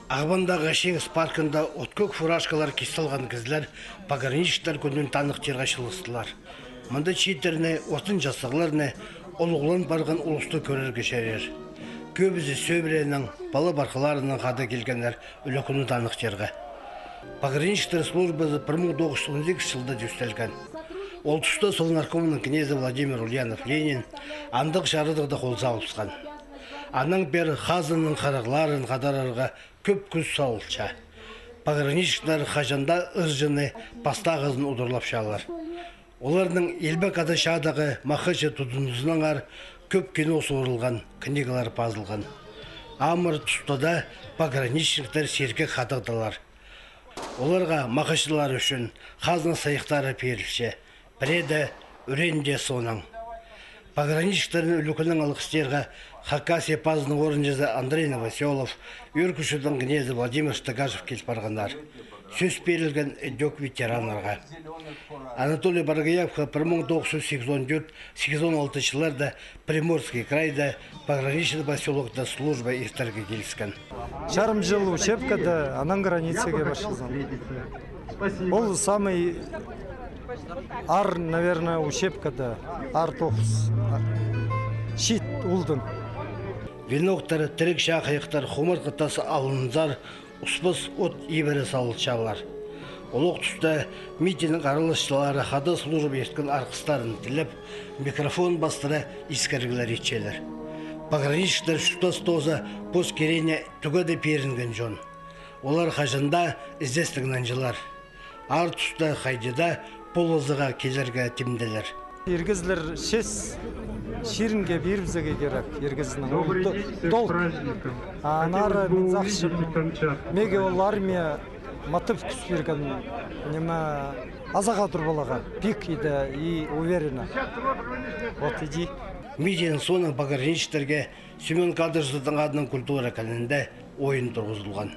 Ағбандағы Шеңіз паркында өткөк фуражкалар кесталған кізлер пограничниктер күнін танық терға шылыстылар. Мұнда чиеттеріне, отын жасығыларыны, олығылан барған ұлысты көрерге шәрер. Көбізі сөбіренің, балы барқыларының қады келгенлер үлекіні танық терға. Пограничниктер службасы 1912 жылда жүстелген. Ол тұста сол наркомның князі Владимир Ульянов Ленин андық жарыдығды қолза алысқан. Аның бері қазының қарағыларын қадарарға көп күз салылча. Пограничниктер қажанда ұржыны пастағызын ұдырлап шалар. Олардың елбек ады шадағы мақышы тұдынызынан ар көп кино суырылған, книгалар пазылған. Амыр тұстада пограничниктер серке қадығдылар. Оларға мақышылар үшін қазына сайықтары перілші, біреде үренде соның. Пограничниктердің үлікінің алықстерға Хакасия пазының орынжызы Андрей Новоселов, үркішудің князі Владимир Штыгашев келіп барғандар. Сөз берілген дөк ветеранларға. Анатолий Баргаевқа 1984-86 жылдарда Приморский крайда пограничный поселокта служба естерге келіскен. Жарым жыл учебкада анан границеге башылған. Ол самый ар, наверное, учебкада ар тоқыз шит улдың. Веноқтары тірек шақайықтар хумар қытасы алынызар, ұспыс от ебірі салылчалар. Олық тұста митинг арылышчылары қады служып ерткен арқыстарын тіліп, микрофон бастыра искергілер етчелер. Пограничниктер шутас тоза поз керене түгеді перінген жон. Олар қажында іздестігінен жылар. Ар тұста қайдеда полозыға келерге тимделер. Ергізлер шес ширинге берімзеге керек, ергізінің долг. Анары мен зақшым, меге ол армия матып күс берген, неме азаға тұрбалаға, пик иді и уверенно. Вот иди. Митинг соның пограничниктерге Семен Кадыржыдың адының культура кәлінде ойын тұрғызылған.